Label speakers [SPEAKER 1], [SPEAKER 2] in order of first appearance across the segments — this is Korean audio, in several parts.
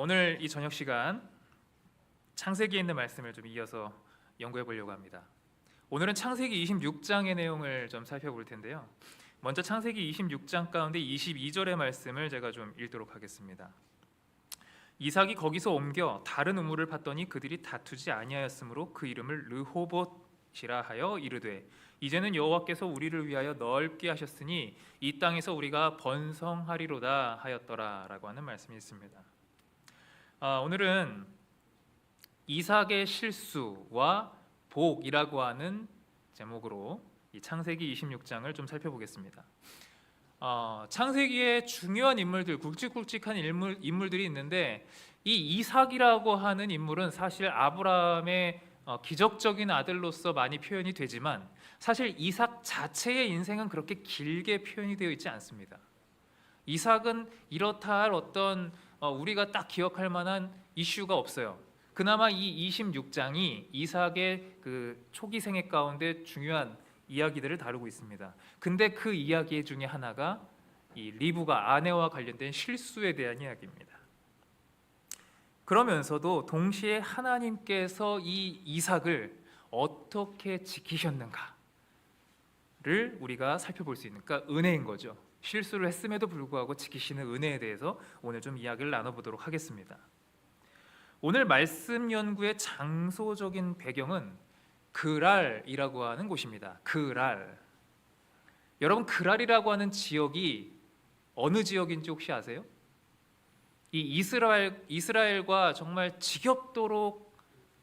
[SPEAKER 1] 오늘 이 저녁 시간 창세기에 있는 말씀을 좀 이어서 연구해 보려고 합니다. 오늘은 창세기 26장의 내용을 좀 살펴볼 텐데요. 먼저 창세기 26장 가운데 22절의 말씀을 제가 좀 읽도록 하겠습니다. 이삭이 거기서 옮겨 다른 우물을 팠더니 그들이 다투지 아니하였으므로 그 이름을 르호봇이라 하여 이르되 이제는 여호와께서 우리를 위하여 넓게 하셨으니 이 땅에서 우리가 번성하리로다 하였더라 라고 하는 말씀이 있습니다. 오늘은 이삭의 실수와 복이라고 하는 제목으로 이 창세기 26장을 좀 살펴보겠습니다. 창세기에 중요한 인물들, 굵직굵직한 인물들이 있는데 이 이삭이라고 하는 인물은 사실 아브라함의 기적적인 아들로서 많이 표현이 되지만 사실 이삭 자체의 인생은 그렇게 길게 표현이 되어 있지 않습니다. 이삭은 이렇다 할 어떤 우리가 딱 기억할 만한 이슈가 없어요. 그나마 이 26장이 이삭의 그 초기 생애 가운데 중요한 이야기들을 다루고 있습니다. 근데 그 이야기 중에 하나가 이 리브가 아내와 관련된 실수에 대한 이야기입니다. 그러면서도 동시에 하나님께서 이 이삭을 어떻게 지키셨는가를 우리가 살펴볼 수 있는, 그러니까 은혜인 거죠. 실수를 했음에도 불구하고 지키시는 은혜에 대해서 오늘 좀 이야기를 나눠보도록 하겠습니다. 오늘 말씀 연구의 장소적인 배경은 그랄이라고 하는 곳입니다. 그랄. 여러분, 그랄이라고 하는 지역이 어느 지역인지 혹시 아세요? 이 이스라엘과 정말 지겹도록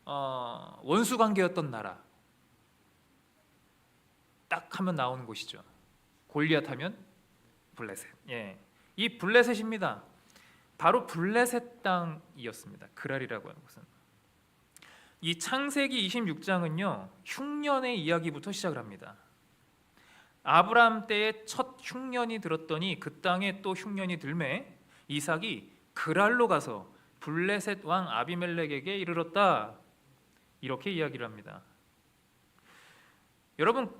[SPEAKER 1] 원수 관계였던 나라. 딱 하면 나오는 곳이죠. 골리앗 하면 블레셋. 이 블레셋입니다. 바로 블레셋 땅이었습니다. 그랄이라고 하는 곳은. 이 창세기 26장은요 흉년의 이야기부터 시작을 합니다. 아브라함 때에 첫 흉년이 들었더니 그 땅에 또 흉년이 들매 이삭이 그랄로 가서 블레셋 왕 아비멜렉에게 이르렀다, 이렇게 이야기를 합니다. 여러분,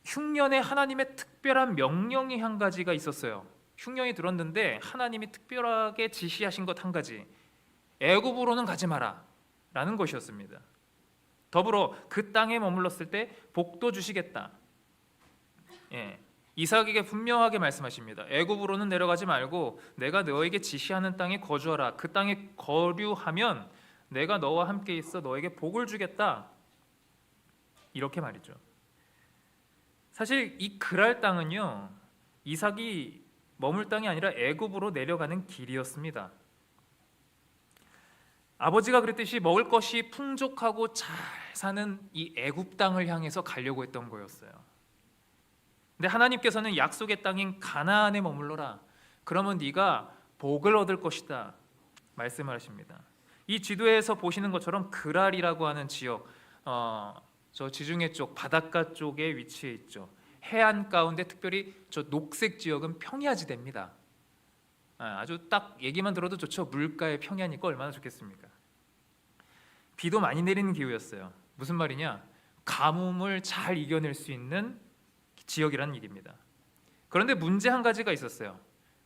[SPEAKER 1] 흉년에 하나님의 특별한 명령이 한 가지가 있었어요. 흉년이 들었는데 하나님이 특별하게 지시하신 것 한 가지, 애굽으로는 가지 마라 라는 것이었습니다. 더불어 그 땅에 머물렀을 때 복도 주시겠다. 이삭에게 분명하게 말씀하십니다. 애굽으로는 내려가지 말고 내가 너에게 지시하는 땅에 거주하라. 그 땅에 거류하면 내가 너와 함께 있어 너에게 복을 주겠다, 이렇게 말이죠. 사실 이 그랄 땅은요 이삭이 머물 땅이 아니라 애굽으로 내려가는 길이었습니다. 아버지가 그랬듯이 먹을 것이 풍족하고 잘 사는 이 애굽 땅을 향해서 가려고 했던 거였어요. 근데 하나님께서는 약속의 땅인 가나안에 머물러라. 그러면 네가 복을 얻을 것이다 말씀을 하십니다. 이 지도에서 보시는 것처럼 그랄이라고 하는 지역, 저 지중해 쪽 바닷가 쪽에 위치해 있죠. 해안 가운데 특별히 저 녹색 지역은 평야지대입니다. 아주 딱 얘기만 들어도 좋죠. 물가에 평야니까 얼마나 좋겠습니까? 비도 많이 내리는 기후였어요. 무슨 말이냐? 가뭄을 잘 이겨낼 수 있는 지역이라는 얘기입니다. 그런데 문제 한 가지가 있었어요.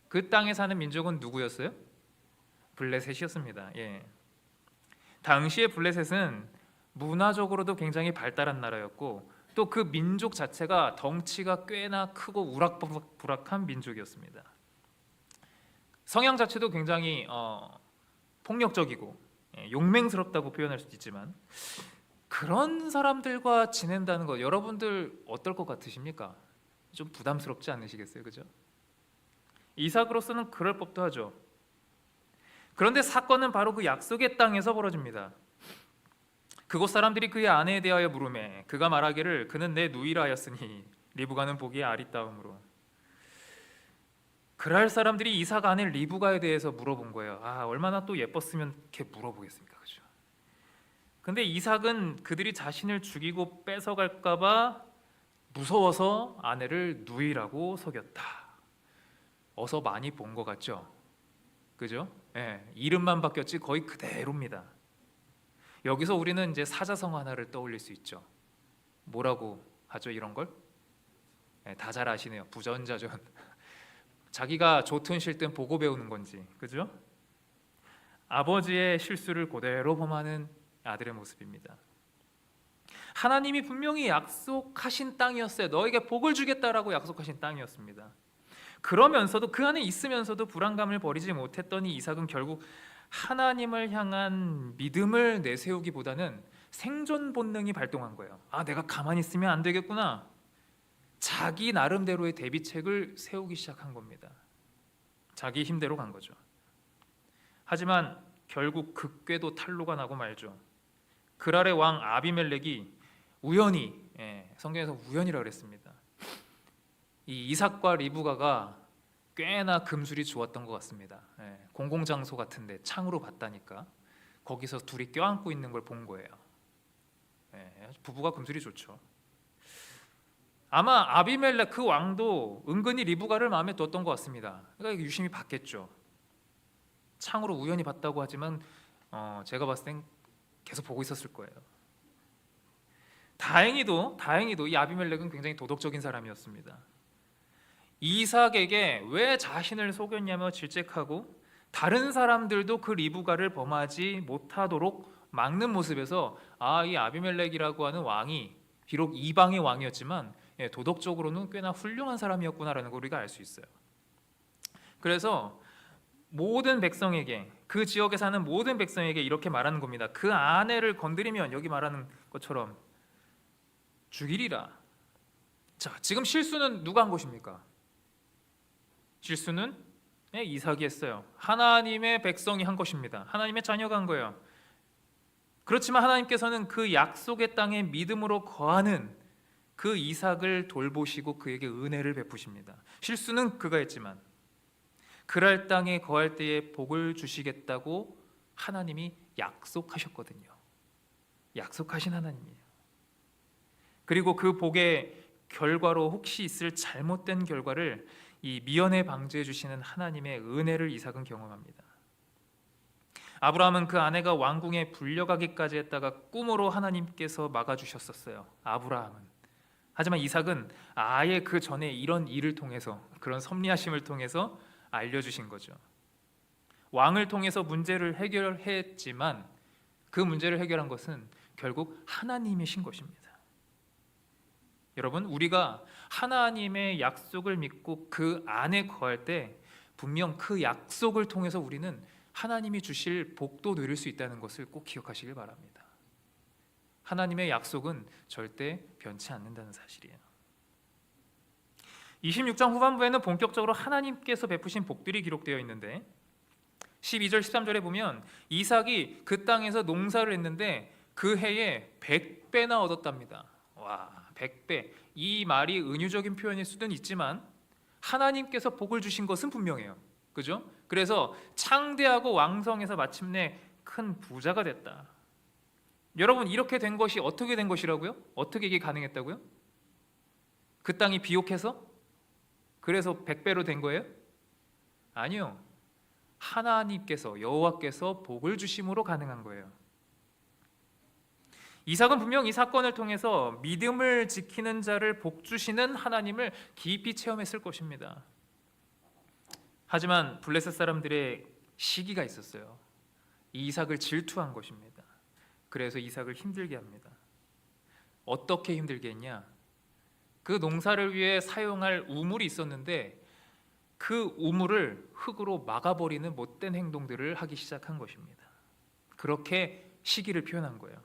[SPEAKER 1] 그 땅에 사는 민족은 누구였어요? 블레셋이었습니다. 당시의 블레셋은 문화적으로도 굉장히 발달한 나라였고 또 그 민족 자체가 덩치가 꽤나 크고 우락부락한 민족이었습니다. 성향 자체도 굉장히 폭력적이고 용맹스럽다고 표현할 수도 있지만 그런 사람들과 지낸다는 것, 여러분들 어떨 것 같으십니까? 좀 부담스럽지 않으시겠어요? 그죠? 이삭으로서는 그럴 법도 하죠. 그런데 사건은 바로 그 약속의 땅에서 벌어집니다. 그곳 사람들이 그의 아내에 대하여 물으매 그가 말하기를 그는 내 누이라 하였으니 리브가는 보기에 아리따움으로. 그랄 사람들이 이삭 아내 리브가에 대해서 물어본 거예요. 얼마나 또 예뻤으면 이렇게 물어보겠습니까? 그죠? 근데 이삭은 그들이 자신을 죽이고 뺏어갈까 봐 무서워서 아내를 누이라고 속였다. 어서 많이 본 것 같죠? 그죠? 이름만 바뀌었지 거의 그대로입니다. 여기서 우리는 이제 사자성어 하나를 떠올릴 수 있죠. 뭐라고 하죠, 이런 걸? 다 잘 아시네요. 부전자전. 자기가 좋든 싫든 보고 배우는 건지, 그죠? 아버지의 실수를 그대로 범하는 아들의 모습입니다. 하나님이 분명히 약속하신 땅이었어요. 너에게 복을 주겠다라고 약속하신 땅이었습니다. 그러면서도 그 안에 있으면서도 불안감을 버리지 못했더니 이삭은 결국 하나님을 향한 믿음을 내세우기보다는 생존 본능이 발동한 거예요. 내가 가만히 있으면 안 되겠구나. 자기 나름대로의 대비책을 세우기 시작한 겁니다. 자기 힘대로 간 거죠. 하지만 결국 그 꾀도 탄로가 나고 말죠. 그랄의 왕 아비멜렉이 우연히, 성경에서 우연이라고 그랬습니다. 이 이삭과 리브가가 꽤나 금술이 좋았던 것 같습니다. 공공장소 같은데 창으로 봤다니까 거기서 둘이 껴안고 있는 걸 본 거예요. 부부가 금술이 좋죠. 아마 아비멜렉 그 왕도 은근히 리브가를 마음에 뒀던 것 같습니다. 그러니까 유심히 봤겠죠. 창으로 우연히 봤다고 하지만 제가 봤을 땐 계속 보고 있었을 거예요. 다행히도 이 아비멜렉은 굉장히 도덕적인 사람이었습니다. 이삭에게 왜 자신을 속였냐며 질책하고 다른 사람들도 그 리브가를 범하지 못하도록 막는 모습에서 이 아비멜렉이라고 하는 왕이 비록 이방의 왕이었지만 도덕적으로는 꽤나 훌륭한 사람이었구나라는 걸 우리가 알 수 있어요. 그래서 모든 백성에게, 그 지역에 사는 모든 백성에게 이렇게 말하는 겁니다. 그 아내를 건드리면 여기 말하는 것처럼 죽이리라. 자, 지금 실수는 누가 한 것입니까? 실수는 이삭이 했어요. 하나님의 백성이 한 것입니다. 하나님의 자녀가 한 거예요. 그렇지만 하나님께서는 그 약속의 땅에 믿음으로 거하는 그 이삭을 돌보시고 그에게 은혜를 베푸십니다. 실수는 그가 했지만 그랄 땅에 거할 때에 복을 주시겠다고 하나님이 약속하셨거든요. 약속하신 하나님이에요. 그리고 그 복의 결과로 혹시 있을 잘못된 결과를 이 미연에 방지해 주시는 하나님의 은혜를 이삭은 경험합니다. 아브라함은 그 아내가 왕궁에 불려가기까지 했다가 꿈으로 하나님께서 막아주셨었어요. 아브라함은. 하지만 이삭은 아예 그 전에 이런 일을 통해서, 그런 섭리하심을 통해서 알려주신 거죠. 왕을 통해서 문제를 해결했지만 그 문제를 해결한 것은 결국 하나님이신 것입니다. 여러분, 우리가 하나님의 약속을 믿고 그 안에 거할 때 분명 그 약속을 통해서 우리는 하나님이 주실 복도 누릴 수 있다는 것을 꼭 기억하시길 바랍니다. 하나님의 약속은 절대 변치 않는다는 사실이에요. 26장 후반부에는 본격적으로 하나님께서 베푸신 복들이 기록되어 있는데 12절 13절에 보면 이삭이 그 땅에서 농사를 했는데 그 해에 100배나 얻었답니다. 와, 100배. 이 말이 은유적인 표현일 수는 있지만 하나님께서 복을 주신 것은 분명해요. 그죠? 그래서 창대하고 왕성해서 마침내 큰 부자가 됐다. 여러분, 이렇게 된 것이 어떻게 된 것이라고요? 어떻게 이게 가능했다고요? 그 땅이 비옥해서? 그래서 100배로 된 거예요? 아니요. 하나님께서, 여호와께서 복을 주심으로 가능한 거예요. 이삭은 분명 이 사건을 통해서 믿음을 지키는 자를 복 주시는 하나님을 깊이 체험했을 것입니다. 하지만 블레셋 사람들의 시기가 있었어요. 이삭을 질투한 것입니다. 그래서 이삭을 힘들게 합니다. 어떻게 힘들게 했냐? 그 농사를 위해 사용할 우물이 있었는데 그 우물을 흙으로 막아버리는 못된 행동들을 하기 시작한 것입니다. 그렇게 시기를 표현한 거예요.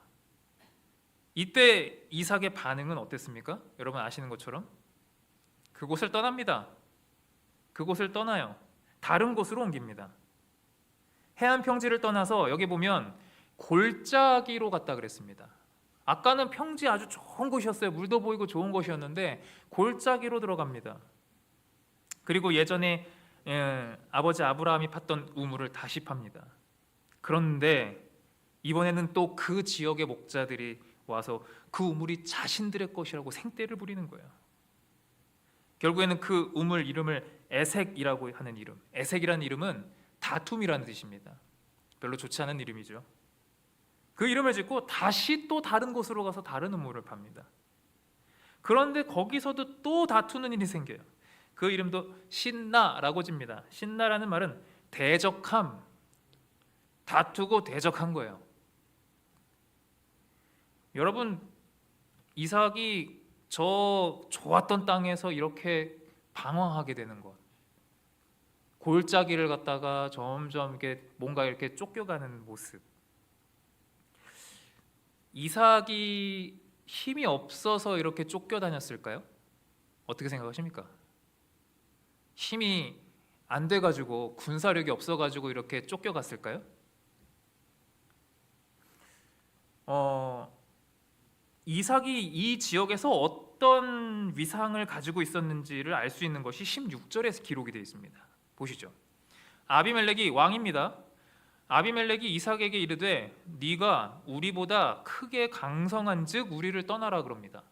[SPEAKER 1] 이때 이삭의 반응은 어땠습니까? 여러분 아시는 것처럼 그곳을 떠납니다. 그곳을 떠나요. 다른 곳으로 옮깁니다. 해안 평지를 떠나서 여기 보면 골짜기로 갔다 그랬습니다. 아까는 평지 아주 좋은 곳이었어요. 물도 보이고 좋은 곳이었는데 골짜기로 들어갑니다. 그리고 예전에 아버지 아브라함이 팠던 우물을 다시 팝니다. 그런데 이번에는 또 그 지역의 목자들이 와서 그 우물이 자신들의 것이라고 생떼를 부리는 거예요. 결국에는 그 우물 이름을 에색이라고 하는 이름, 에색이라는 이름은 다툼이라는 뜻입니다. 별로 좋지 않은 이름이죠. 그 이름을 짓고 다시 또 다른 곳으로 가서 다른 우물을 팝니다. 그런데 거기서도 또 다투는 일이 생겨요. 그 이름도 신나라고 집니다. 신나라는 말은 대적함, 다투고 대적한 거예요. 여러분, 이삭이 저 좋았던 땅에서 이렇게 방황하게 되는 것, 골짜기를 갔다가 점점 이렇게 뭔가 이렇게 쫓겨가는 모습, 이삭이 힘이 없어서 이렇게 쫓겨다녔을까요? 어떻게 생각하십니까? 힘이 안 돼가지고, 군사력이 없어가지고 이렇게 쫓겨갔을까요? 이삭이 이 지역에서 어떤 위상을 가지고 있었는지를 알 수 있는 것이 16절에서 기록이 되어 있습니다. 보시죠. 아비멜렉이 왕입니다. 아비멜렉이 이삭에게 이르되 네가 우리보다 크게 강성한즉 우리를 떠나라 그럽니다.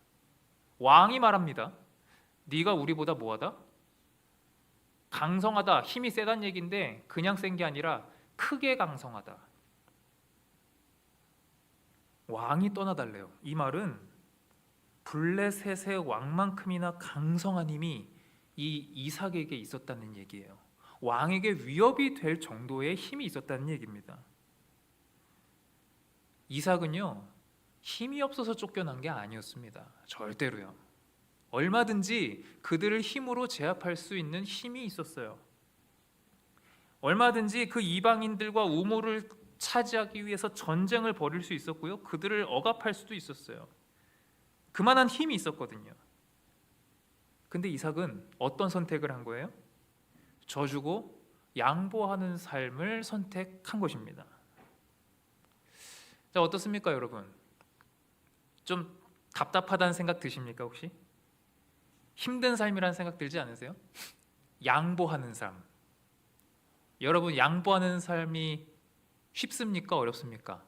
[SPEAKER 1] 왕이 말합니다. 네가 우리보다 뭐하다? 강성하다, 힘이 세단 얘기인데 그냥 센 게 아니라 크게 강성하다. 왕이 떠나달래요. 이 말은 블레셋의 왕만큼이나 강성한 힘이 이 이삭에게 있었다는 얘기예요. 왕에게 위협이 될 정도의 힘이 있었다는 얘기입니다. 이삭은요, 힘이 없어서 쫓겨난 게 아니었습니다. 절대로요. 얼마든지 그들을 힘으로 제압할 수 있는 힘이 있었어요. 얼마든지 그 이방인들과 우물을 차지하기 위해서 전쟁을 벌일 수 있었고요, 그들을 억압할 수도 있었어요. 그만한 힘이 있었거든요. 근데 이삭은 어떤 선택을 한 거예요? 져주고 양보하는 삶을 선택한 것입니다. 자, 어떻습니까, 여러분? 좀 답답하다는 생각 드십니까, 혹시? 힘든 삶이라는 생각 들지 않으세요? 양보하는 삶. 여러분, 양보하는 삶이 쉽습니까? 어렵습니까?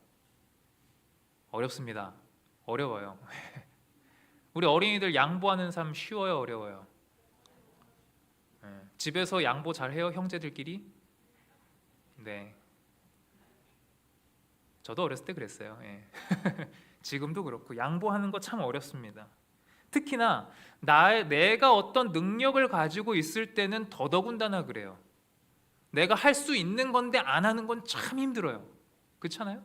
[SPEAKER 1] 어렵습니다. 어려워요. 우리 어린이들 양보하는 삶 쉬워요? 어려워요? 집에서 양보 잘해요? 형제들끼리? 네. 저도 어렸을 때 그랬어요. 지금도 그렇고 양보하는 거 참 어렵습니다. 특히나 내가 어떤 능력을 가지고 있을 때는 더더군다나 그래요. 내가 할 수 있는 건데 안 하는 건 참 힘들어요. 그렇잖아요?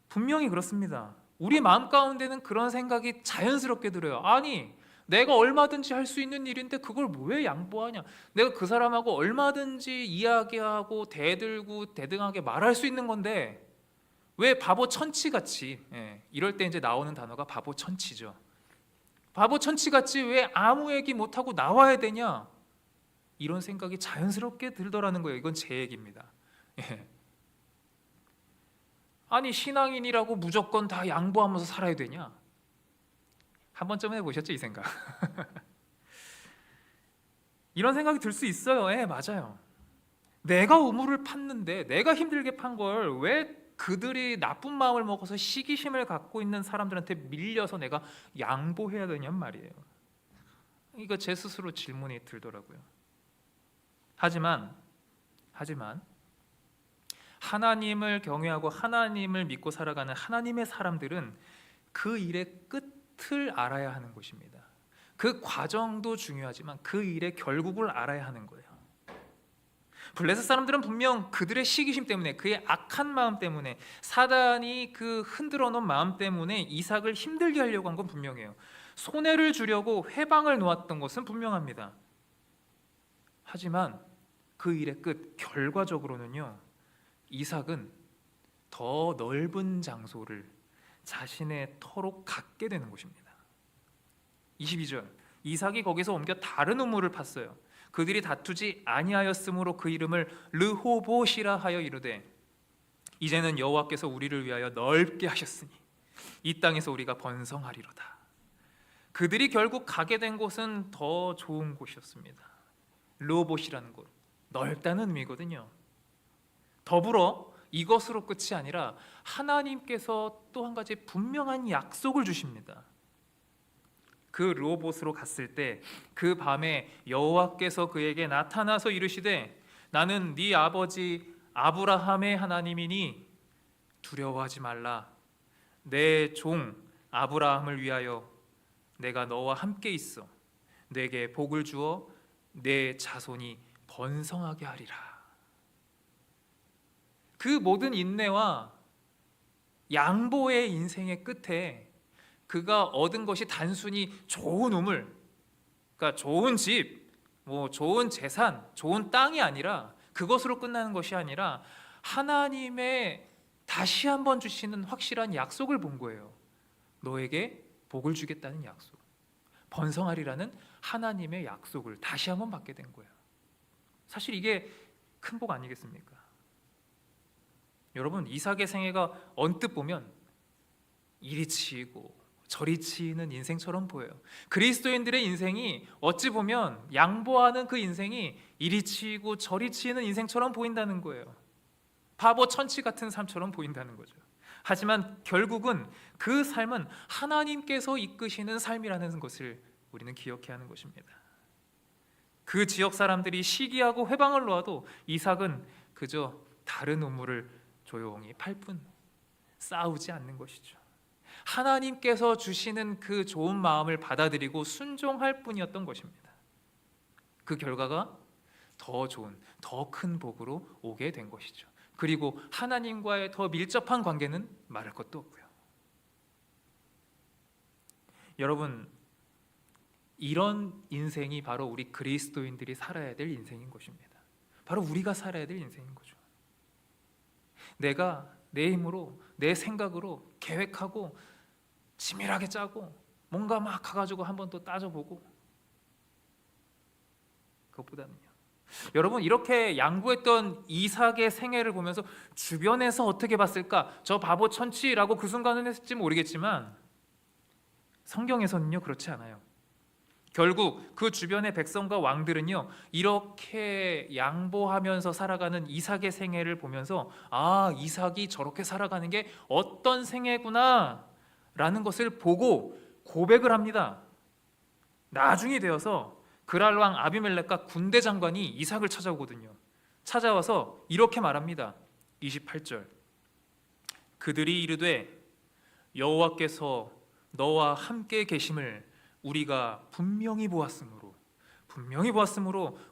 [SPEAKER 1] 분명히 그렇습니다. 우리 마음 가운데는 그런 생각이 자연스럽게 들어요. 아니, 내가 얼마든지 할 수 있는 일인데 그걸 왜 양보하냐? 내가 그 사람하고 얼마든지 이야기하고 대들고 대등하게 말할 수 있는 건데 왜 바보 천치같이, 이럴 때 이제 나오는 단어가 바보 천치죠. 바보 천치같이 왜 아무 얘기 못하고 나와야 되냐? 이런 생각이 자연스럽게 들더라는 거예요. 이건 제 얘기입니다. 아니, 신앙인이라고 무조건 다 양보하면서 살아야 되냐? 한 번쯤 해보셨죠, 이 생각? 이런 생각이 들 수 있어요. 맞아요. 내가 우물을 팠는데, 내가 힘들게 판 걸 왜 그들이 나쁜 마음을 먹어서 시기심을 갖고 있는 사람들한테 밀려서 내가 양보해야 되냔 말이에요. 이거 제 스스로 질문이 들더라고요. 하지만 하나님을 경외하고 하나님을 믿고 살아가는 하나님의 사람들은 그 일의 끝을 알아야 하는 것입니다. 그 과정도 중요하지만 그 일의 결국을 알아야 하는 거예요. 블레셋 사람들은 분명 그들의 시기심 때문에, 그의 악한 마음 때문에, 사단이 그 흔들어 놓은 마음 때문에 이삭을 힘들게 하려고 한 건 분명해요. 손해를 주려고 회방을 놓았던 것은 분명합니다. 하지만 그 일의 끝, 결과적으로는요, 이삭은 더 넓은 장소를 자신의 터로 갖게 되는 것입니다. 22절, 이삭이 거기서 옮겨 다른 우물을 팠어요. 그들이 다투지 아니하였으므로 그 이름을 르호봇이라 하여 이르되 이제는 여호와께서 우리를 위하여 넓게 하셨으니 이 땅에서 우리가 번성하리로다. 그들이 결국 가게 된 곳은 더 좋은 곳이었습니다. 르호봇이라는 곳, 넓다는 의미거든요. 더불어 이것으로 끝이 아니라 하나님께서 또 한 가지 분명한 약속을 주십니다. 그 르호봇으로 갔을 때 그 밤에 여호와께서 그에게 나타나서 이르시되 나는 네 아버지 아브라함의 하나님이니 두려워하지 말라. 내 종 아브라함을 위하여 내가 너와 함께 있어 내게 복을 주어 내 자손이 번성하게 하리라. 그 모든 인내와 양보의 인생의 끝에 그가 얻은 것이 단순히 좋은 우물, 그러니까 좋은 집, 좋은 재산, 좋은 땅이 아니라, 그것으로 끝나는 것이 아니라 하나님의 다시 한번 주시는 확실한 약속을 본 거예요. 너에게 복을 주겠다는 약속, 번성하리라는 하나님의 약속을 다시 한번 받게 된 거예요. 사실 이게 큰 복 아니겠습니까? 여러분, 이삭의 생애가 언뜻 보면 이리 치이고 저리 치이는 인생처럼 보여요. 그리스도인들의 인생이 어찌 보면 양보하는 그 인생이 이리 치이고 저리 치이는 인생처럼 보인다는 거예요. 바보 천치 같은 삶처럼 보인다는 거죠. 하지만 결국은 그 삶은 하나님께서 이끄시는 삶이라는 것을 우리는 기억해야 하는 것입니다. 그 지역 사람들이 시기하고 회방을 놓아도 이삭은 그저 다른 우물을 조용히 팔 뿐, 싸우지 않는 것이죠. 하나님께서 주시는 그 좋은 마음을 받아들이고 순종할 뿐이었던 것입니다. 그 결과가 더 좋은, 더 큰 복으로 오게 된 것이죠. 그리고 하나님과의 더 밀접한 관계는 말할 것도 없고요. 여러분, 이런 인생이 바로 우리 그리스도인들이 살아야 될 인생인 것입니다. 바로 우리가 살아야 될 인생인 거죠. 내가 내 힘으로, 내 생각으로 계획하고 치밀하게 짜고 뭔가 막 가가지고 한번 또 따져보고, 그것보다는요, 여러분, 이렇게 양보했던 이삭의 생애를 보면서 주변에서 어떻게 봤을까? 저 바보 천치라고 그 순간은 했을지 모르겠지만 성경에서는요, 그렇지 않아요. 결국 그 주변의 백성과 왕들은요, 이렇게 양보하면서 살아가는 이삭의 생애를 보면서, 아, 이삭이 저렇게 살아가는 게 어떤 생애구나 라는 것을 보고 고백을 합니다. 나중이 되어서 그랄 왕 아비멜렉과 군대 장관이 이삭을 찾아오거든요. 찾아와서 이렇게 말합니다. 28절, 그들이 이르되 여호와께서 너와 함께 계심을 우리가 분명히 보았으므로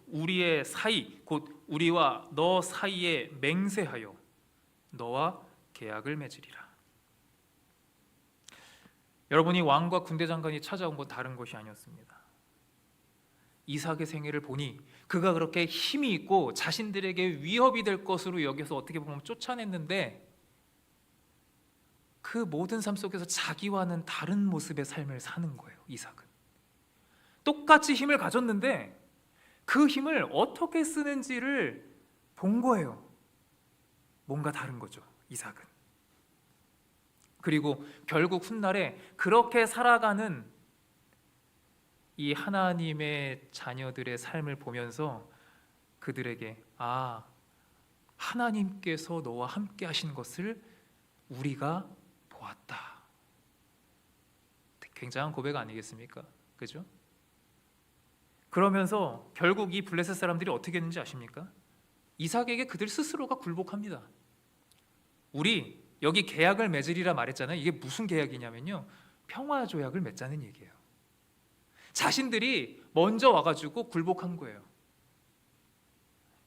[SPEAKER 1] 우리의 사이, 곧 우리와 너 사이에 맹세하여 너와 계약을 맺으리라. 여러분이 왕과 군대 장관이 찾아온 건 다른 것이 아니었습니다. 이삭의 생애를 보니 그가 그렇게 힘이 있고 자신들에게 위협이 될 것으로 여겨서 어떻게 보면 쫓아냈는데, 그 모든 삶 속에서 자기와는 다른 모습의 삶을 사는 거예요. 이삭은 똑같이 힘을 가졌는데 그 힘을 어떻게 쓰는지를 본 거예요. 뭔가 다른 거죠, 이삭은. 그리고 결국 훗날에 그렇게 살아가는 이 하나님의 자녀들의 삶을 보면서 그들에게, 아, 하나님께서 너와 함께 하신 것을 우리가 보았다. 굉장한 고백 아니겠습니까? 그죠? 그러면서 결국 이 블레셋 사람들이 어떻게 했는지 아십니까? 이삭에게 그들 스스로가 굴복합니다. 우리 여기 계약을 맺으리라 말했잖아요. 이게 무슨 계약이냐면요, 평화 조약을 맺자는 얘기예요. 자신들이 먼저 와가지고 굴복한 거예요.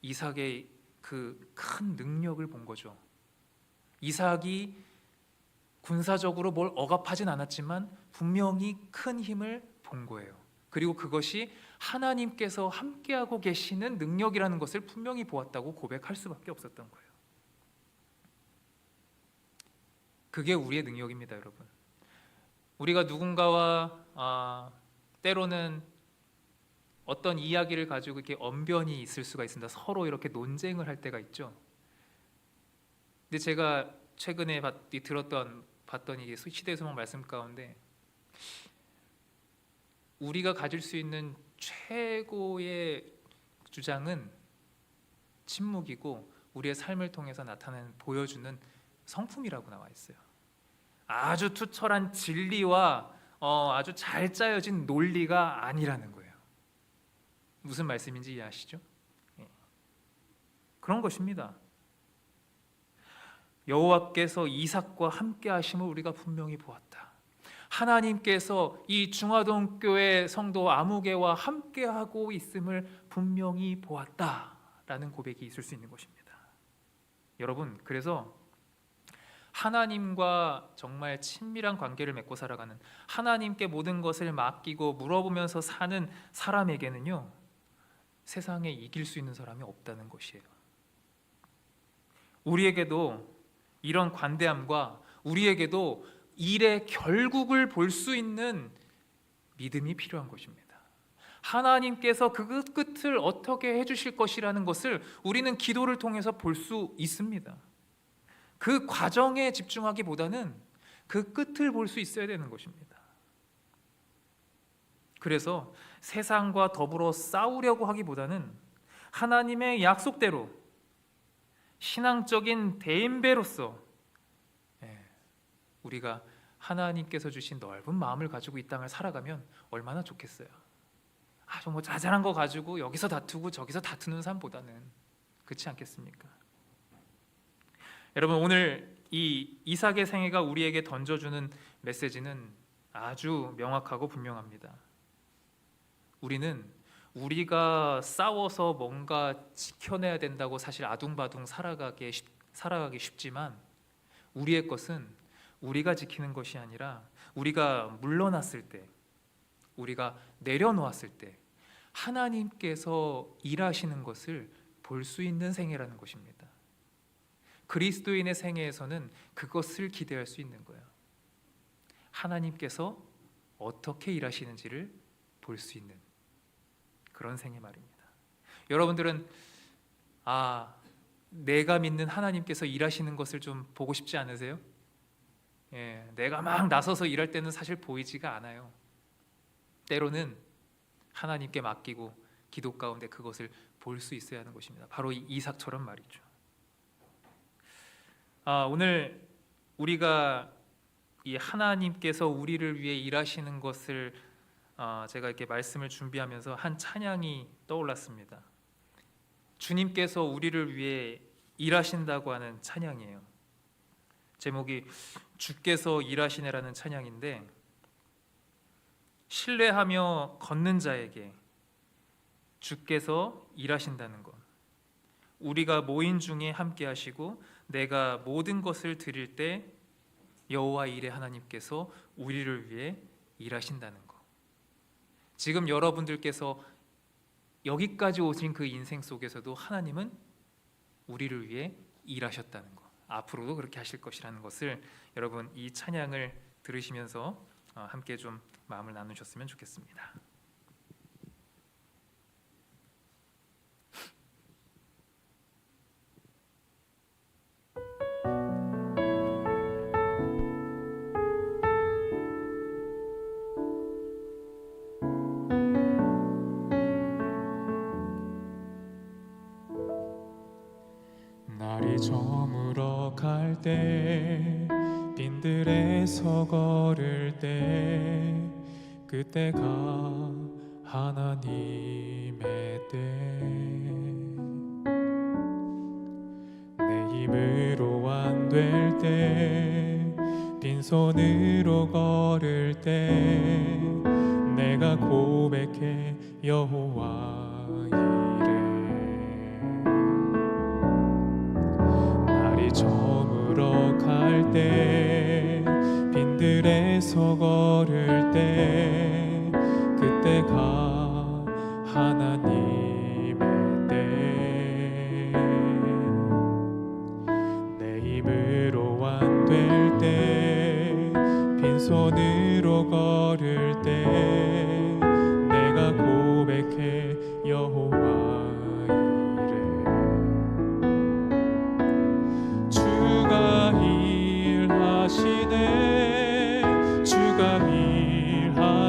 [SPEAKER 1] 이삭의 그 큰 능력을 본 거죠. 이삭이 군사적으로 뭘 억압하진 않았지만 분명히 큰 힘을 본 거예요. 그리고 그것이 하나님께서 함께하고 계시는 능력이라는 것을 분명히 보았다고 고백할 수밖에 없었던 거예요. 그게 우리의 능력입니다, 여러분. 우리가 누군가와 때로는 어떤 이야기를 가지고 이렇게 언변이 있을 수가 있습니다. 서로 이렇게 논쟁을 할 때가 있죠. 근데 제가 최근에 봤던 이게 시대의 소망 말씀 가운데, 우리가 가질 수 있는 최고의 주장은 침묵이고 우리의 삶을 통해서 보여주는 성품이라고 나와 있어요. 아주 투철한 진리와 아주 잘 짜여진 논리가 아니라는 거예요. 무슨 말씀인지 이해하시죠? 그런 것입니다. 여호와께서 이삭과 함께 하심을 우리가 분명히 보았다. 하나님께서 이 중화동 교회 성도 아무개와 함께하고 있음을 분명히 보았다라는 고백이 있을 수 있는 것입니다. 여러분, 그래서 하나님과 정말 친밀한 관계를 맺고 살아가는, 하나님께 모든 것을 맡기고 물어보면서 사는 사람에게는요, 세상에 이길 수 있는 사람이 없다는 것이에요. 우리에게도 이런 관대함과 우리에게도 일의 결국을 볼 수 있는 믿음이 필요한 것입니다. 하나님께서 그 끝을 어떻게 해주실 것이라는 것을 우리는 기도를 통해서 볼 수 있습니다. 그 과정에 집중하기보다는 그 끝을 볼 수 있어야 되는 것입니다. 그래서 세상과 더불어 싸우려고 하기보다는 하나님의 약속대로 신앙적인 대인배로서 우리가 하나님께서 주신 넓은 마음을 가지고 이 땅을 살아가면 얼마나 좋겠어요. 아주 뭐 자잘한 거 가지고 여기서 다투고 저기서 다투는 삶보다는, 그렇지 않겠습니까? 여러분, 오늘 이 이삭의 생애가 우리에게 던져주는 메시지는 아주 명확하고 분명합니다. 우리는 우리가 싸워서 뭔가 지켜내야 된다고 사실 아둥바둥 살아가기 쉽지만, 우리의 것은 우리가 지키는 것이 아니라 우리가 물러났을 때, 우리가 내려놓았을 때 하나님께서 일하시는 것을 볼 수 있는 생애라는 것입니다. 그리스도인의 생애에서는 그것을 기대할 수 있는 거예요. 하나님께서 어떻게 일하시는지를 볼 수 있는 그런 생애 말입니다. 여러분들은 내가 믿는 하나님께서 일하시는 것을 좀 보고 싶지 않으세요? 내가 막 나서서 일할 때는 사실 보이지가 않아요. 때로는 하나님께 맡기고 기도 가운데 그것을 볼 수 있어야 하는 것입니다. 바로 이 이삭처럼 말이죠. 오늘 우리가 이 하나님께서 우리를 위해 일하시는 것을 제가 이렇게 말씀을 준비하면서 한 찬양이 떠올랐습니다. 주님께서 우리를 위해 일하신다고 하는 찬양이에요. 제목이 주께서 일하시네라는 찬양인데, 신뢰하며 걷는 자에게 주께서 일하신다는 것, 우리가 모인 중에 함께 하시고 내가 모든 것을 드릴 때 여호와 일의 하나님께서 우리를 위해 일하신다는 것. 지금 여러분들께서 여기까지 오신 그 인생 속에서도 하나님은 우리를 위해 일하셨다는 것, 앞으로도 그렇게 하실 것이라는 것을 여러분 이 찬양을 들으시면서 함께 좀 마음을 나누셨으면 좋겠습니다.
[SPEAKER 2] 날이 저물어 갈 때, 빈들에서 걸을 때, 그때가 하나님의 때. 내 힘으로 안 될 때, 빈손으로 걸을 때, 내가 고백해 여호와 저물어 갈 때, 빈들에서 걸을 때, 그때가 하나님의 때. 내 힘으로 안 될 때, 빈손으로 걸을 때, 내가 고백해 여호와 주가 일하시네, 주가 일하시네.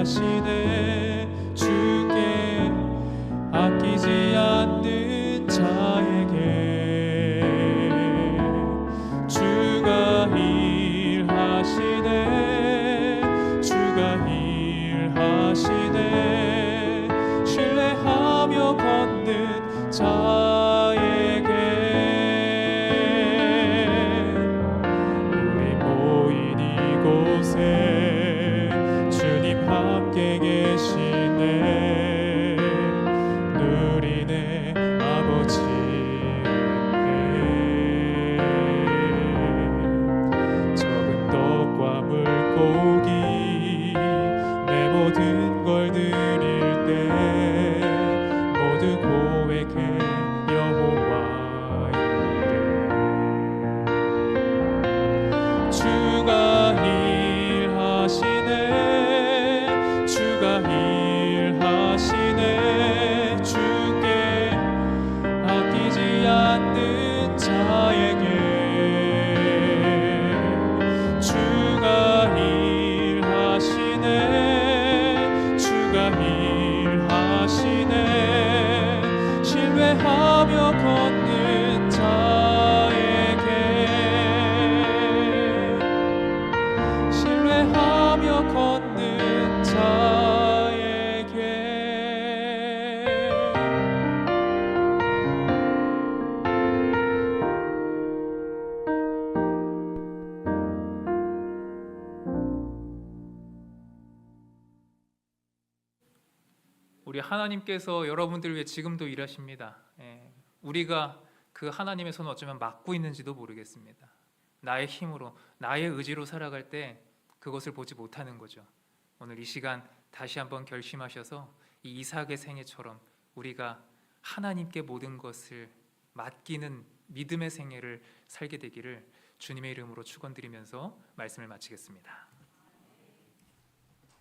[SPEAKER 1] 우리 하나님께서 여러분들 위해 지금도 일하십니다. 우리가 그 하나님의 손을 어쩌면 막고 있는지도 모르겠습니다. 나의 힘으로, 나의 의지로 살아갈 때 그것을 보지 못하는 거죠. 오늘 이 시간 다시 한번 결심하셔서 이 이삭의 생애처럼 우리가 하나님께 모든 것을 맡기는 믿음의 생애를 살게 되기를 주님의 이름으로 축원드리면서 말씀을 마치겠습니다.